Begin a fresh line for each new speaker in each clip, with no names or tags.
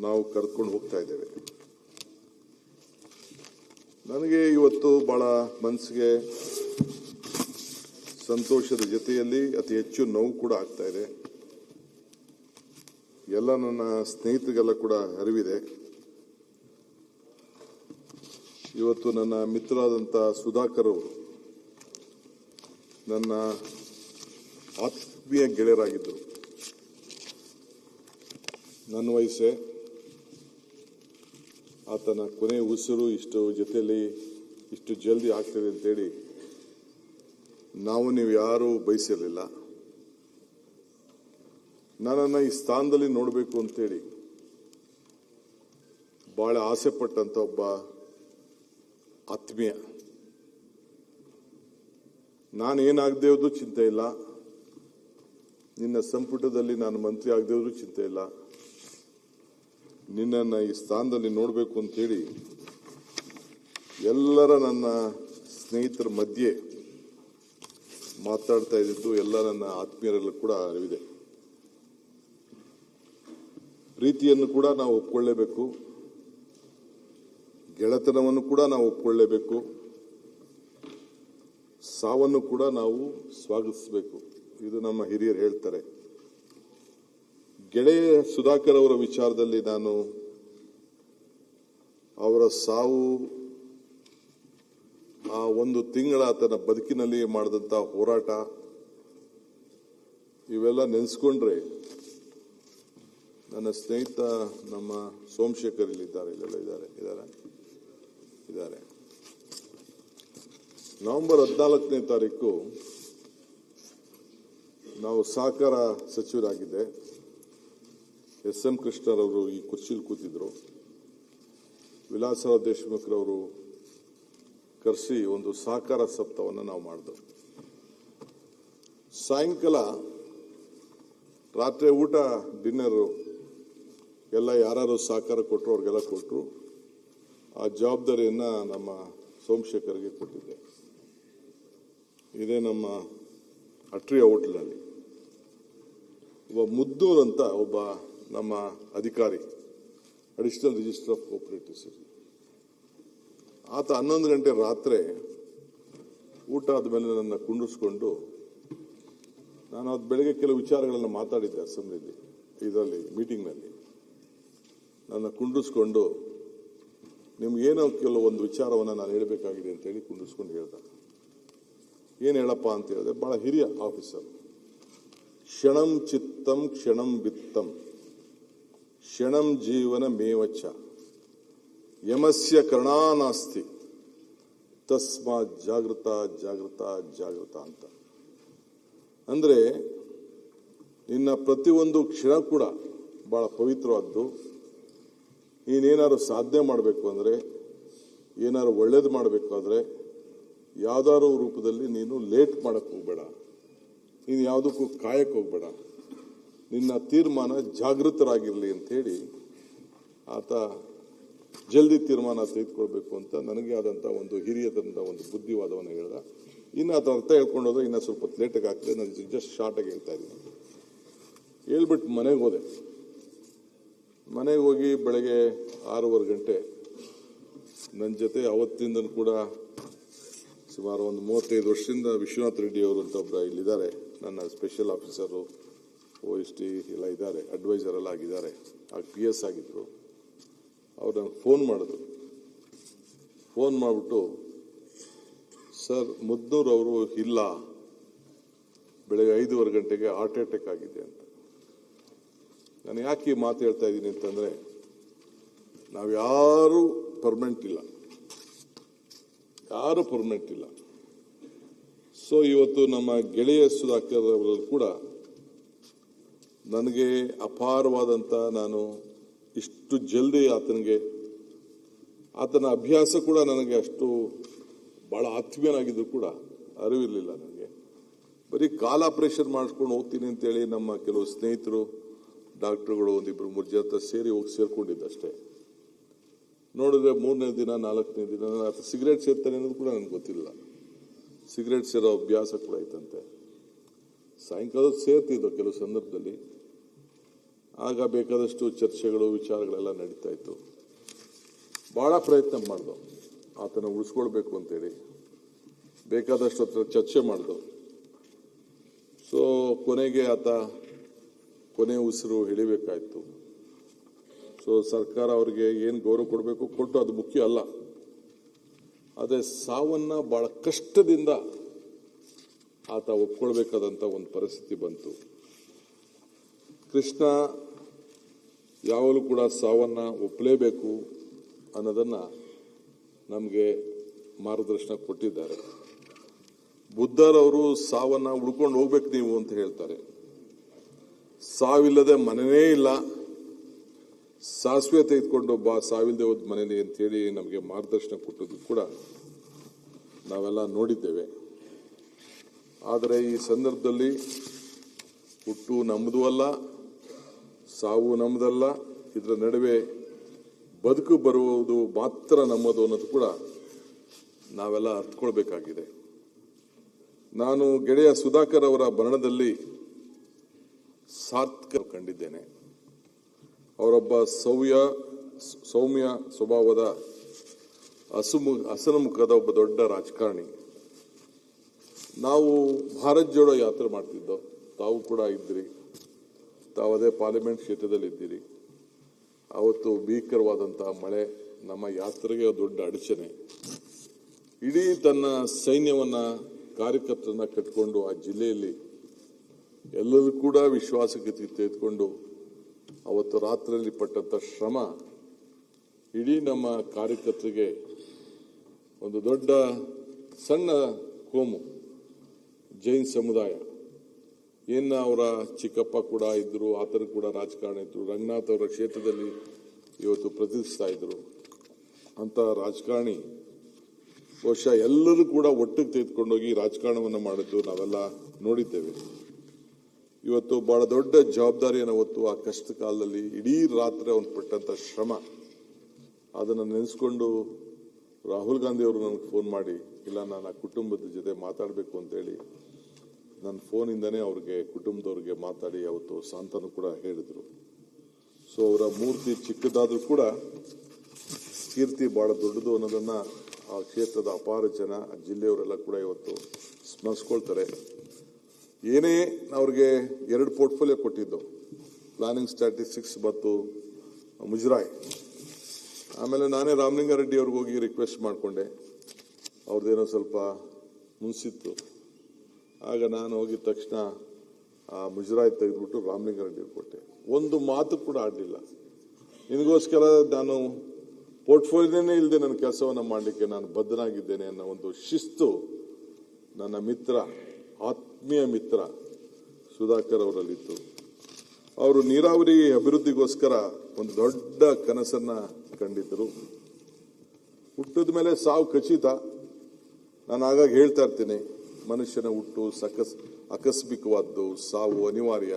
ನಾವು ಕರೆದುಕೊಂಡು ಹೋಗ್ತಾ ಇದ್ದೇವೆ. ನನಗೆ ಇವತ್ತು ಬಹಳ ಮನಸ್ಸಿಗೆ ಸಂತೋಷದ ಜೊತೆಯಲ್ಲಿ ಅತಿ ಹೆಚ್ಚು ನೋವು ಕೂಡ ಆಗ್ತಾ ಇದೆ. ಎಲ್ಲ ನನ್ನ ಸ್ನೇಹಿತರಿಗೆಲ್ಲ ಕೂಡ ಅರಿವಿದೆ. ಇವತ್ತು ನನ್ನ ಮಿತ್ರರಾದಂಥ ಸುಧಾಕರ್ ಅವರು ನನ್ನ ಆತ್ಮೀಯ ಗೆಳೆಯರಾಗಿದ್ದರು. ನನ್ನ ವಯಸ್ಸೇ, ಆತನ ಕೊನೆ ಉಸಿರು ಇಷ್ಟು ಜೊತೆಯಲ್ಲಿ ಇಷ್ಟು ಜಲ್ದಿ ಆಗ್ತದೆ ಅಂತೇಳಿ ನೀವು ಯಾರೂ ಬಯಸಿರಲಿಲ್ಲ. ನನ್ನನ್ನು ಈ ಸ್ಥಾನದಲ್ಲಿ ನೋಡಬೇಕು ಅಂತೇಳಿ ಬಹಳ ಆಸೆ ಪಟ್ಟಂತ ಒಬ್ಬ ಆತ್ಮೀಯ. ನಾನೇನಾಗದೇ ಹೋದ್ರೂ ಚಿಂತೆ ಇಲ್ಲ, ನಿನ್ನ ಸಂಪುಟದಲ್ಲಿ ನಾನು ಮಂತ್ರಿ ಆಗದೇ ಹೋದ್ರೂ ಚಿಂತೆ ಇಲ್ಲ, ನಿನ್ನನ್ನು ಈ ಸ್ಥಾನದಲ್ಲಿ ನೋಡಬೇಕು ಅಂತೇಳಿ ಎಲ್ಲರ ನನ್ನ ಸ್ನೇಹಿತರ ಮಧ್ಯೆ ಮಾತಾಡ್ತಾ ಇದ್ದಿದ್ದು ಎಲ್ಲ ನನ್ನ ಆತ್ಮೀಯರೆಲ್ಲ ಕೂಡ ಅರಿವಿದೆ. ಪ್ರೀತಿಯನ್ನು ಕೂಡ ನಾವು ಒಪ್ಕೊಳ್ಳೇಬೇಕು, ಗೆಳೆತನವನ್ನು ಕೂಡ ನಾವು ಒಪ್ಕೊಳ್ಳೇಬೇಕು, ಸಾವನ್ನು ಕೂಡ ನಾವು ಸ್ವಾಗತಿಸಬೇಕು. ಇದು ನಮ್ಮ ಹಿರಿಯರು ಹೇಳ್ತಾರೆ. ಗೆಳೆಯ ಸುಧಾಕರ್ ಅವರ ವಿಚಾರದಲ್ಲಿ ನಾನು ಅವರ ಸಾವು, ಆ ಒಂದು ತಿಂಗಳ ಆತನ ಬದುಕಿನಲ್ಲಿ ಮಾಡಿದಂಥ ಹೋರಾಟ, ಇವೆಲ್ಲ ನೆನೆಸ್ಕೊಂಡ್ರೆ ನನ್ನ ಸ್ನೇಹಿತ ನಮ್ಮ ಸೋಮಶೇಖರ್ ಇಲ್ಲಿದ್ದಾರೆ, ಇದ್ದಾರೆ. ನವೆಂಬರ್ 14ನೇ ತಾರೀಕು ನಾವು ಸಹಕಾರ ಸಚಿವರಾಗಿದ್ದೆ. ಎಸ್.ಎಂ. ಕೃಷ್ಣರವರು ಈ ಕುರ್ಚಿಲಿ ಕೂತಿದ್ರು. ವಿಲಾಸರಾವ್ ದೇಶಮುಖ್ರವರು ಕರೆಸಿ ಒಂದು ಸಹಕಾರ ಸಪ್ತಾಹವನ್ನು ನಾವು ಮಾಡಿದೆವು. ಸಾಯಂಕಾಲ ರಾತ್ರಿ ಊಟ ಡಿನ್ನರು ಎಲ್ಲ ಯಾರು ಸಹಕಾರ ಕೊಟ್ಟರು ಅವ್ರಿಗೆಲ್ಲ ಕೊಟ್ಟರು. ಆ ಜವಾಬ್ದಾರಿಯನ್ನು ನಮ್ಮ ಸೋಮಶೇಖರ್ಗೆ ಕೊಟ್ಟಿದ್ದೆ. ಇದೇ ನಮ್ಮ ಅಟ್ರಿಯ ಹೋಟೆಲ್ನಲ್ಲಿ ಒಬ್ಬ ಮುದ್ದೂರ್ ಅಂತ ಒಬ್ಬ ನಮ್ಮ ಅಧಿಕಾರಿ, ಅಡಿಷನಲ್ ರಿಜಿಸ್ಟರ್ ಆಫ್ ಕೋಆಪರೇಟಿವ್ಸ್, ಆತ 11 ಗಂಟೆ ರಾತ್ರಿ ಊಟ ಆದಮೇಲೆ ನನ್ನ ಕುಂಡಿಸ್ಕೊಂಡು, ನಾನು ಅದು ಬೆಳಗ್ಗೆ ಕೆಲವು ವಿಚಾರಗಳನ್ನು ಮಾತಾಡಿದ್ದೆ ಅಸೆಂಬ್ಲಿಲಿ, ಇದರಲ್ಲಿ ಮೀಟಿಂಗ್ನಲ್ಲಿ, ನನ್ನ ಕುಂಡಿಸ್ಕೊಂಡು ನಿಮ್ಗೇನೋ ಕೆಲವೊಂದು ವಿಚಾರವನ್ನು ನಾನು ಹೇಳಬೇಕಾಗಿದೆ ಅಂತೇಳಿ ಕುಂಡಿಸ್ಕೊಂಡು ಹೇಳ್ದ. ಏನು ಹೇಳಪ್ಪ ಅಂತ ಹೇಳಿದೆ. ಬಹಳ ಹಿರಿಯ ಆಫೀಸರ್. ಕ್ಷಣಂ ಚಿತ್ತಂ ಕ್ಷಣಂ ವಿತ್ತಂ ಕ್ಷಣಂ ಜೀವನ ಮೇವಚ್ಚ ಯಮಸ್ಯ ಕರ್ಣಾನಾಸ್ತಿ ತಸ್ಮಾತ್ ಜಾಗೃತ ಜಾಗೃತ ಜಾಗೃತ ಅಂತ. ಅಂದ್ರೆ ನಿನ್ನ ಪ್ರತಿಯೊಂದು ಕ್ಷಣ ಕೂಡ ಬಹಳ ಪವಿತ್ರವಾದ್ದು. ನೀನೇನಾದ್ರು ಸಾಧನೆ ಮಾಡಬೇಕು ಅಂದರೆ, ಏನಾದ್ರು ಒಳ್ಳೇದು ಮಾಡಬೇಕು ಆದರೆ ಯಾವ್ದಾದ್ರು ರೂಪದಲ್ಲಿ ನೀನು ಲೇಟ್ ಮಾಡಕ್ಕೆ ಹೋಗ್ಬೇಡ, ನೀನು ಯಾವುದಕ್ಕೂ ಕಾಯಕ್ಕೆ ಹೋಗ್ಬೇಡ, ನಿನ್ನ ತೀರ್ಮಾನ ಜಾಗೃತರಾಗಿರಲಿ ಅಂತೇಳಿ ಆತ ಜಲ್ದಿ ತೀರ್ಮಾನ ತೆಗೆದುಕೊಳ್ಬೇಕು ಅಂತ ನನಗೆ ಆದಂಥ ಒಂದು ಹಿರಿಯದಂಥ ಒಂದು ಬುದ್ಧಿವಾದವನ್ನು ಹೇಳ್ದ. ಇನ್ನು ಆತ ಅರ್ಥ ಹೇಳ್ಕೊಂಡೋದ್ರೆ ಇನ್ನೂ ಸ್ವಲ್ಪ ಲೇಟಾಗಿ ಆಗ್ತದೆ. ನಾನು ಜಸ್ಟ್ ಶಾರ್ಟಾಗಿ ಹೇಳ್ತಾ ಇದ್ದೀನಿ. ಹೇಳ್ಬಿಟ್ಟು ಮನೆಗೆ ಹೋದೆ. ಮನೆಗೆ ಹೋಗಿ ಬೆಳಗ್ಗೆ 6:15 ಗಂಟೆ ನನ್ನ ಜೊತೆ ಅವತ್ತಿಂದ ಕೂಡ ಸುಮಾರು ಒಂದು 35 ವರ್ಷದಿಂದ ವಿಶ್ವನಾಥ್ ರೆಡ್ಡಿ ಅವರು ಅಂತ ಒಬ್ಬರು ಇಲ್ಲಿದ್ದಾರೆ, ನನ್ನ ಸ್ಪೆಷಲ್ ಆಫೀಸರು, OST ಎಲ್ಲ ಇದ್ದಾರೆ, ಅಡ್ವೈಸರ್ ಎಲ್ಲ ಆಗಿದ್ದಾರೆ, ಆಗ PS ಆಗಿದ್ರು. ಅವ್ರು ನನಗೆ ಫೋನ್ ಮಾಡಿದ್ರು. ಫೋನ್ ಮಾಡಿಬಿಟ್ಟು, ಸರ್ ಮುದ್ದೂರ್ ಅವರು ಇಲ್ಲ, ಬೆಳಗ್ಗೆ 5:15 ಗಂಟೆಗೆ ಹಾರ್ಟ್ ಅಟ್ಯಾಕ್ ಆಗಿದೆ ಅಂತ. ನಾನು ಯಾಕೆ ಈ ಮಾತು ಹೇಳ್ತಾ ಇದ್ದೀನಿ ಅಂತಂದರೆ, ನಾವು ಯಾರೂ ಪರ್ಮನೆಂಟ್ ಇಲ್ಲ. ಸೊ ಇವತ್ತು ನಮ್ಮ ಗೆಳೆಯ ಸುಧಾಕರ್ ಅವರಲ್ಲಿ ಕೂಡ ನನಗೆ ಅಪಾರವಾದಂಥ, ನಾನು ಇಷ್ಟು ಜಲ್ದಿ ಆತನ ಅಭ್ಯಾಸ ಕೂಡ ನನಗೆ ಅಷ್ಟು ಭಾಳ ಆತ್ಮೀಯನಾಗಿದ್ದು ಕೂಡ ಅರಿವಿರಲಿಲ್ಲ ನನಗೆ. ಬರೀ ಕಾಲ್ ಆಪರೇಷನ್ ಮಾಡಿಸ್ಕೊಂಡು ಹೋಗ್ತೀನಿ ಅಂತೇಳಿ ನಮ್ಮ ಕೆಲವು ಸ್ನೇಹಿತರು, ಡಾಕ್ಟರ್ಗಳು 1-2-3 ಜನ ಸೇರಿ ಹೋಗಿ ಸೇರ್ಕೊಂಡಿದ್ದಷ್ಟೇ. ನೋಡಿದ್ರೆ 3ನೇ ದಿನ 4ನೇ ದಿನ ಆತ ಸಿಗರೇಟ್ ಸೇರ್ತಾನೆ ಅನ್ನೋದು ಕೂಡ ನನಗೆ ಗೊತ್ತಿಲ್ಲ. ಸಿಗರೇಟ್ ಸೇರೋ ಅಭ್ಯಾಸ ಕೂಡ ಐತಂತೆ. ಸಾಯಂಕಾಲ ಸೇರ್ತಿದ್ದೋ ಕೆಲವು ಸಂದರ್ಭದಲ್ಲಿ. ಆಗ ಬೇಕಾದಷ್ಟು ಚರ್ಚೆಗಳು ವಿಚಾರಗಳೆಲ್ಲ ನಡೀತಾ ಇತ್ತು. ಬಹಳ ಪ್ರಯತ್ನ ಮಾಡ್ದು ಆತನ ಉಳಿಸ್ಕೊಳ್ಬೇಕು ಅಂತೇಳಿ, ಬೇಕಾದಷ್ಟು ಹತ್ರ ಚರ್ಚೆ ಮಾಡ್ದು. ಸೊ ಕೊನೆಗೆ ಆತ ಕೊನೆ ಉಸಿರು ಎಳಿಬೇಕಾಯ್ತು. ಸೊ ಸರ್ಕಾರ ಅವ್ರಿಗೆ ಏನು ಗೌರವ ಕೊಡಬೇಕು ಕೊಟ್ಟು, ಅದು ಮುಖ್ಯ ಅಲ್ಲ. ಅದೇ ಸಾವನ್ನ ಬಹಳ ಕಷ್ಟದಿಂದ ಆತ ಒಪ್ಕೊಳ್ಬೇಕಾದಂತ ಒಂದು ಪರಿಸ್ಥಿತಿ ಬಂತು. ಕೃಷ್ಣ ಯಾವಾಗಲೂ ಕೂಡ ಸಾವನ್ನ ಒಪ್ಪಲೇಬೇಕು ಅನ್ನೋದನ್ನ ನಮಗೆ ಮಾರ್ಗದರ್ಶನ ಕೊಟ್ಟಿದ್ದಾರೆ. ಬುದ್ಧರವರು ಸಾವನ್ನ ಉಳ್ಕೊಂಡು ಹೋಗ್ಬೇಕು ನೀವು ಅಂತ ಹೇಳ್ತಾರೆ. ಸಾವಿಲ್ಲದೆ ಮನೆಯೇ ಇಲ್ಲ, ಸಾಸಿವೆ ತೆಗೆದುಕೊಂಡು ಸಾವಿಲ್ಲದೆ ಹೋದ ಮನೇಲಿ ಅಂತೇಳಿ ನಮಗೆ ಮಾರ್ಗದರ್ಶನ ಕೊಟ್ಟದ್ದು ಕೂಡ ನಾವೆಲ್ಲ ನೋಡಿದ್ದೇವೆ. ಆದರೆ ಈ ಸಂದರ್ಭದಲ್ಲಿ ಹುಟ್ಟು ನಮ್ಮದು ಅಲ್ಲ, ಸಾವು ನಮ್ಮದಲ್ಲ, ಇದರ ನಡುವೆ ಬದುಕು ಬರುವುದು ಮಾತ್ರ ನಮ್ಮದು ಅನ್ನೋದು ಕೂಡ ನಾವೆಲ್ಲ ಅರ್ಥಕೊಳ್ಬೇಕಾಗಿದೆ. ನಾನು ಗೆಳೆಯ ಸುಧಾಕರ್ ಅವರ ಬರಣದಲ್ಲಿ ಸಾರ್ಥಕ ಕಂಡಿದ್ದೇನೆ. ಅವರೊಬ್ಬ ಸೌಮ್ಯ ಸ್ವಭಾವದ ಹಸನ್ಮುಖದ ಒಬ್ಬ ದೊಡ್ಡ ರಾಜಕಾರಣಿ. ನಾವು ಭಾರತ್ ಜೋಡೋ ಯಾತ್ರೆ ಮಾಡ್ತಿದ್ದೋ, ತಾವು ಕೂಡ ಇದ್ದೀರಿ, ತಾವದೇ ಪಾರ್ಲಿಮೆಂಟ್ ಕ್ಷೇತ್ರದಲ್ಲಿ ಇದ್ದೀರಿ. ಅವತ್ತು ಭೀಕರವಾದಂತಹ ಮಳೆ ನಮ್ಮ ಯಾತ್ರೆಗೆ ದೊಡ್ಡ ಅಡಚಣೆ. ಇಡೀ ತನ್ನ ಸೈನ್ಯವನ್ನ ಕಾರ್ಯಕರ್ತರನ್ನ ಕಟ್ಕೊಂಡು ಆ ಜಿಲ್ಲೆಯಲ್ಲಿ ಎಲ್ಲರೂ ಕೂಡ ವಿಶ್ವಾಸಕ್ಕೆ ತೆಗೆದುಕೊಂಡು ಅವತ್ತು ರಾತ್ರಿಯಲ್ಲಿ ಪಟ್ಟಂತ ಶ್ರಮ ಇಡೀ ನಮ್ಮ ಕಾರ್ಯಕರ್ತರಿಗೆ ಒಂದು ದೊಡ್ಡ ಸಣ್ಣ ಕೋಮು ಜೈನ್ ಸಮುದಾಯ ಅವರ ಚಿಕ್ಕಪ್ಪ ಕೂಡ ಇದ್ರು, ಆತನು ಕೂಡ ರಾಜಕಾರಣ ಇದ್ರು, ರಂಗನಾಥ್ ಅವರ ಕ್ಷೇತ್ರದಲ್ಲಿ ಇವತ್ತು ಪ್ರತಿಷ್ಠಿಸ್ತಾ ಇದ್ರು. ಅಂತ ರಾಜಕಾರಣಿ ಬಹುಶಃ ಎಲ್ಲರೂ ಕೂಡ ಒಟ್ಟಿಗೆ ತೆಗೆದುಕೊಂಡೋಗಿ ರಾಜಕಾರಣವನ್ನು ಮಾಡಿದ್ದು ನಾವೆಲ್ಲ ನೋಡಿದ್ದೇವೆ. ಇವತ್ತು ಬಹಳ ದೊಡ್ಡ ಜವಾಬ್ದಾರಿಯನ್ನು ಹೊತ್ತು ಆ ಕಷ್ಟ ಕಾಲದಲ್ಲಿ ಇಡೀ ರಾತ್ರಿ ಅವನು ಪಟ್ಟಂತ ಶ್ರಮ ಅದನ್ನು ನೆನೆಸ್ಕೊಂಡು ರಾಹುಲ್ ಗಾಂಧಿ ಅವರು ನನಗೆ ಫೋನ್ ಮಾಡಿ, ಇಲ್ಲ ನಾನು ಆ ಕುಟುಂಬದ ಜೊತೆ ಮಾತಾಡಬೇಕು ಅಂತೇಳಿ ನನ್ನ ಫೋನಿಂದನೇ ಅವ್ರಿಗೆ ಕುಟುಂಬದವ್ರಿಗೆ ಮಾತಾಡಿ ಅವತ್ತು ಸಾಂತ್ವನ ಕೂಡ ಹೇಳಿದ್ರು. ಸೊ ಅವರ ಮೂರ್ತಿ ಚಿಕ್ಕದಾದ್ರೂ ಕೂಡ ಕೀರ್ತಿ ಬಹಳ ದೊಡ್ಡದು ಅನ್ನೋದನ್ನ ಆ ಕ್ಷೇತ್ರದ ಅಪಾರ ಜನ, ಆ ಜಿಲ್ಲೆಯವರೆಲ್ಲ ಕೂಡ ಇವತ್ತು ಸ್ಮರಿಸ್ಕೊಳ್ತಾರೆ. ಏನೇ ಅವ್ರಿಗೆ 2 ಪೋರ್ಟ್ಫೋಲಿಯೋ ಕೊಟ್ಟಿದ್ದು, ಪ್ಲಾನಿಂಗ್ ಸ್ಟ್ಯಾಟಿಸ್ಟಿಕ್ಸ್ ಮತ್ತು ಮುಜರಾಯ್. ಆಮೇಲೆ ನಾನೇ ರಾಮಲಿಂಗಾರೆಡ್ಡಿ ಅವ್ರಿಗೆ ಹೋಗಿ ರಿಕ್ವೆಸ್ಟ್ ಮಾಡಿಕೊಂಡೆ, ಅವ್ರದ್ದೇನೋ ಸ್ವಲ್ಪ ಮುನ್ಸಿತ್ತು. ಆಗ ನಾನು ಹೋಗಿದ ತಕ್ಷಣ ಆ ಮುಜರಾಯ್ ತೆಗೆದ್ಬಿಟ್ಟು ರಾಮಲಿಂಗಾರೆಡ್ಡಿ ಅವ್ರಿಗೆ ಕೊಟ್ಟೆ. ಒಂದು ಮಾತು ಕೂಡ ಆಡಲಿಲ್ಲ. ನಿನಗೋಸ್ಕರ ನಾನು ಪೋರ್ಟ್ಫೋಲಿಯೋನೇ ಇಲ್ಲದೆ ನನ್ನ ಕೆಲಸವನ್ನು ಮಾಡಲಿಕ್ಕೆ ನಾನು ಬದ್ಧನಾಗಿದ್ದೇನೆ ಅನ್ನೋ ಒಂದು ಶಿಸ್ತು ನನ್ನ ಮಿತ್ರ, ಆತ್ಮೀಯ ಮಿತ್ರ ಸುಧಾಕರ್ ಅವರಲ್ಲಿತ್ತು. ಅವರು ನೀರಾವರಿ ಅಭಿವೃದ್ಧಿಗೋಸ್ಕರ ಒಂದು ದೊಡ್ಡ ಕನಸನ್ನ ಕಂಡಿದ್ದರು. ಹುಟ್ಟಿದ ಮೇಲೆ ಸಾವು ಖಚಿತ. ನಾನು ಆಗಾಗ ಹೇಳ್ತಾ ಇರ್ತೀನಿ, ಮನುಷ್ಯನ ಹುಟ್ಟು ಆಕಸ್ಮಿಕವಾದ್ದು, ಸಾವು ಅನಿವಾರ್ಯ,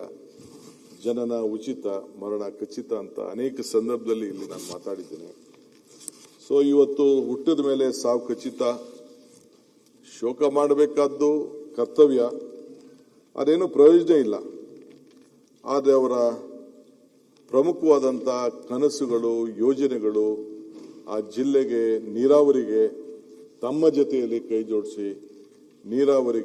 ಜನನ ಉಚಿತ, ಮರಣ ಖಚಿತ ಅಂತ ಅನೇಕ ಸಂದರ್ಭದಲ್ಲಿ ಇಲ್ಲಿ ನಾನು ಮಾತಾಡಿದ್ದೇನೆ. ಸೊ ಇವತ್ತು ಹುಟ್ಟಿದ ಮೇಲೆ ಸಾವು ಖಚಿತ, ಶೋಕ ಮಾಡಬೇಕಾದ್ದು ಕರ್ತವ್ಯ, ಅದೇನು ಪ್ರಯೋಜನ ಇಲ್ಲ. ಆದರೆ ಅವರ ಪ್ರಮುಖವಾದಂಥ ಕನಸುಗಳು, ಯೋಜನೆಗಳು ಆ ಜಿಲ್ಲೆಗೆ, ನೀರಾವರಿಗೆ ತಮ್ಮ ಜೊತೆಯಲ್ಲಿ ಕೈ ಜೋಡಿಸಿ ನೀರಾವರಿಗೆ